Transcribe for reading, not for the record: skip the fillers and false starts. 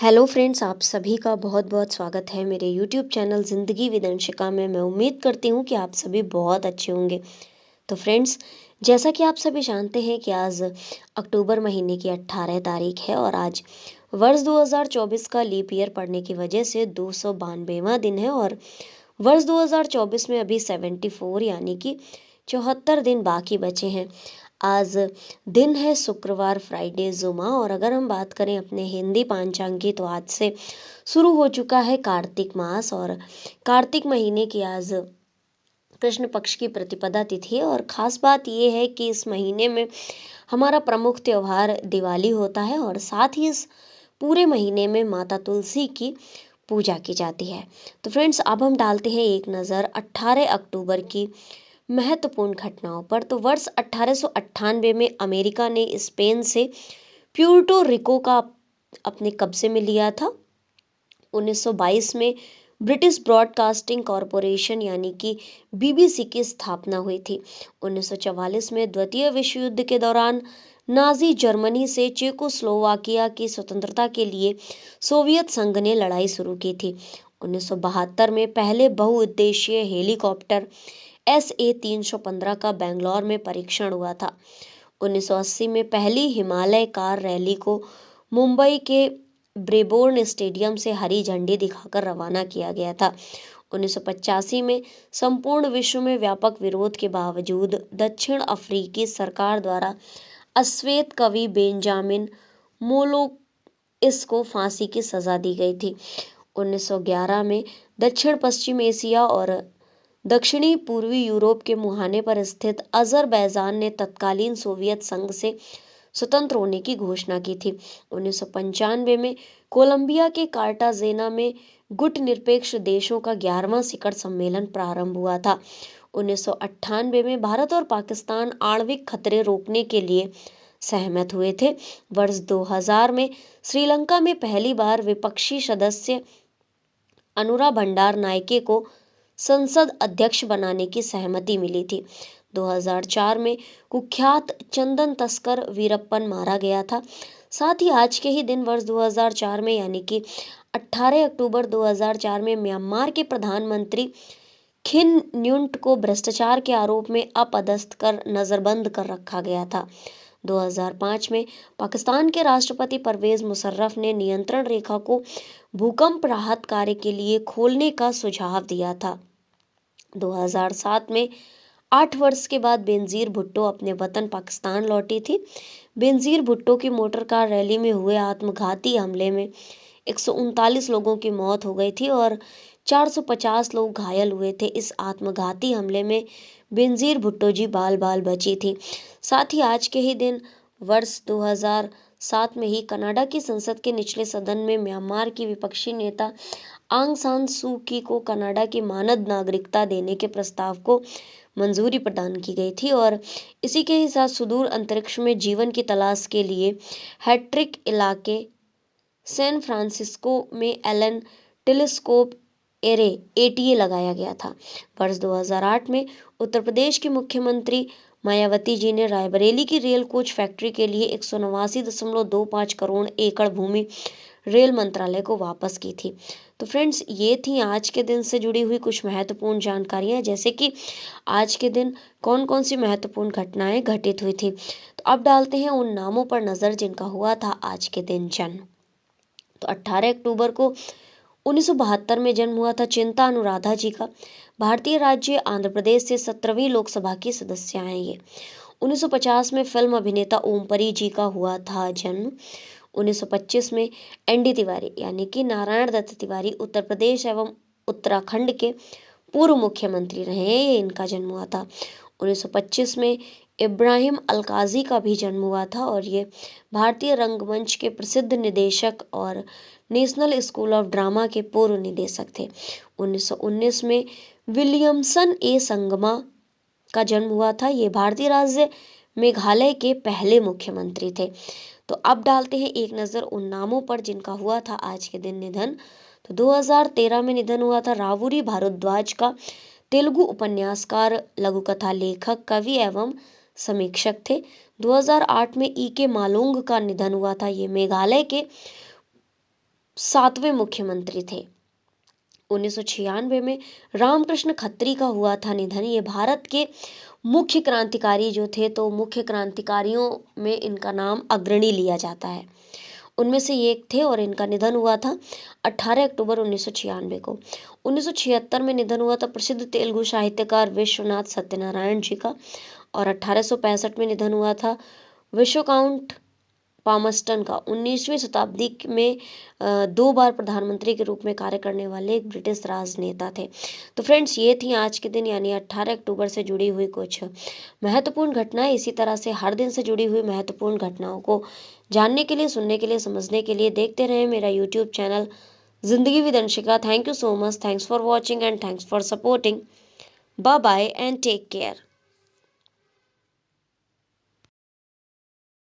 Hello friends, आप सभी का बहुत बहुत स्वागत है मेरे यूट्यूब चैनल ज़िंदगी विद अंशिका में। मैं उम्मीद करती हूँ कि आप सभी बहुत अच्छे होंगे। तो फ्रेंड्स, जैसा कि आप सभी जानते हैं कि आज अक्टूबर महीने की 18 तारीख है और आज वर्ष 2024 का लीप ईयर पड़ने की वजह से 292वां दिन है और वर्ष 2024 में अभी 74 यानी कि 74 दिन बाकी बचे हैं। आज दिन है शुक्रवार, फ्राइडे, जुमा। और अगर हम बात करें अपने हिंदी पांचांग की तो आज से शुरू हो चुका है कार्तिक मास और कार्तिक महीने की आज कृष्ण पक्ष की प्रतिपदा तिथि है। और खास बात यह है कि इस महीने में हमारा प्रमुख त्योहार दिवाली होता है और साथ ही इस पूरे महीने में माता तुलसी की पूजा की जाती है। तो फ्रेंड्स, अब हम डालते हैं एक नज़र 18 अक्टूबर की महत्वपूर्ण घटनाओं पर। तो वर्ष 1898 में अमेरिका ने स्पेन से प्यूर्टो रिको का अपने कब्जे में लिया था। 1922 में ब्रिटिश ब्रॉडकास्टिंग कॉरपोरेशन यानी कि बीबीसी की स्थापना हुई थी। 1944 में द्वितीय विश्व युद्ध के दौरान नाजी जर्मनी से चेकोस्लोवाकिया की स्वतंत्रता के लिए सोवियत संघ ने लड़ाई शुरू की थी। 1972 में पहले बहुउद्देशीय हेलीकॉप्टर SA-315 का बेंगलोर में परीक्षण हुआ था। 1980 में पहली हिमालय कार रैली को मुंबई के ब्रेबोर्न स्टेडियम से हरी झंडी दिखाकर रवाना किया गया था। 1985 में संपूर्ण विश्व में व्यापक विरोध के बावजूद दक्षिण अफ्रीकी सरकार द्वारा अश्वेत कवि बेंजामिन मोलोइस को फांसी की सजा दी गई थी। 1911 में दक्षिण पश्चिम एशिया और दक्षिणी पूर्वी यूरोप के मुहाने पर स्थित अजरबैजान ने तत्कालीन सोवियत संघ से स्वतंत्र होने की घोषणा की थी। 1995 में कोलंबिया के कार्टाजेना में गुट निरपेक्ष देशों का 11वां शिखर सम्मेलन प्रारंभ हुआ था। 1998 में भारत और पाकिस्तान आणविक खतरे रोकने के लिए सहमत हुए थे। वर्ष 2000 में श्रीलंका में पहली बार विपक्षी सदस्य अनुरा भंडार नायके को संसद अध्यक्ष बनाने की सहमति मिली थी। 2004 में कुख्यात चंदन तस्कर वीरप्पन मारा गया था। साथ ही आज के ही दिन वर्ष 2004 में यानी कि 18 अक्टूबर 2004 में म्यांमार के प्रधानमंत्री खिन न्युंट को भ्रष्टाचार के आरोप में अपदस्थ कर नजरबंद कर रखा गया था। 2005 में पाकिस्तान के राष्ट्रपति परवेज मुशर्रफ ने नियंत्रण रेखा को भूकंप राहत कार्य के लिए खोलने का सुझाव दिया था। 2007 में 8 वर्ष के बाद बेनजीर भुट्टो अपने वतन पाकिस्तान लौटी थी। बेनजीर भुट्टो की मोटर कार रैली में हुए आत्मघाती हमले में 139 लोगों की मौत हो गई थी और 450 लोग घायल हुए थे। इस आत्मघाती हमले में बेनजीर भुट्टो जी बाल बाल बची थी। साथ ही आज के ही दिन वर्ष 2007 में ही कनाडा की संसद के निचले सदन में म्यांमार की विपक्षी नेता आंग सान सू की को कनाडा की मानद नागरिकता देने के प्रस्ताव को मंजूरी प्रदान की गई थी। और इसी के ही साथ सुदूर अंतरिक्ष में जीवन की तलाश के लिए हैट्रिक इलाके सैन फ्रांसिस्को में एलन टेलीस्कोप एरे ATA लगाया गया था। वर्ष 2008 में उत्तर प्रदेश की मुख्यमंत्री मायावती जी ने रायबरेली की रेल कोच फैक्ट्री के लिए 189.25 करोड़ एकड़ भूमि रेल मंत्रालय को वापस की थी। तो फ्रेंड्स, ये थी आज के दिन से जुड़ी हुई कुछ महत्वपूर्ण जानकारियां, जैसे कि आज के दिन कौन कौन सी महत्वपूर्ण घटनाएं घटित हुई थी। तो अब डालते हैं उन नामों पर नजर जिनका हुआ था आज के दिन जन्म। तो 18 अक्टूबर को 1972 में जन्म हुआ था चिंता अनुराधा जी का। भारतीय राज्य आंध्र प्रदेश से 17वीं लोकसभा की सदस्य हैं ये। 1950 में फिल्म अभिनेता ओमपरी जी का हुआ था जन्म। 1925 में ND तिवारी यानी कि नारायण दत्त तिवारी उत्तर प्रदेश एवं उत्तराखंड के पूर्व मुख्यमंत्री रहे हैं, इनका जन्म हुआ था। 1925 में इब्राहिम अलकाजी का भी जन्म हुआ था और ये भारतीय रंगमंच के प्रसिद्ध निदेशक और नेशनल स्कूल ऑफ ड्रामा के पूर्व निदेशक थे। 1919 में विलियमसन ए संगमा का जन्म हुआ था। ये भारतीय राज्य मेघालय के पहले मुख्यमंत्री थे। तो अब डालते हैं एक नज़र उन नामों पर जिनका हुआ था आज के दिन निधन। तो 2013 में निधन हुआ था रावूरी भारद्वाज का। तेलुगु उपन्यासकार, लघुकथा लेखक, कवि एवं समीक्षक थे। 2008 में EK मालोंग का निधन हुआ था। ये मेघालय के 7वें मुख्यमंत्री थे। 1996 में रामकृष्ण खत्री का हुआ था निधन। ये भारत के मुख्य क्रांतिकारी जो थे, तो मुख्य क्रांतिकारियों में इनका नाम अग्रणी लिया जाता है, उनमें से ये एक थे और इनका निधन हुआ था 18 अक्टूबर 1996 को। 1976 में निधन हुआ था प्रसिद्ध तेलुगु साहित्यकार विश्वनाथ सत्यनारायण जी का, और 1865 में निधन हुआ था विश्वकाउंट पामस्टन का। 19वीं शताब्दी में 2 बार प्रधानमंत्री के रूप में कार्य करने वाले एक ब्रिटिश राजनेता थे। तो फ्रेंड्स, ये थी आज के दिन यानी 18 अक्टूबर से जुड़ी हुई कुछ महत्वपूर्ण घटनाएं। इसी तरह से हर दिन से जुड़ी हुई महत्वपूर्ण घटनाओं को जानने के लिए, सुनने के लिए, समझने के लिए देखते रहें मेरा YouTube channel Zindagi with Anshika. Thank you so much, thanks for watching and thanks for supporting. Bye bye and take care.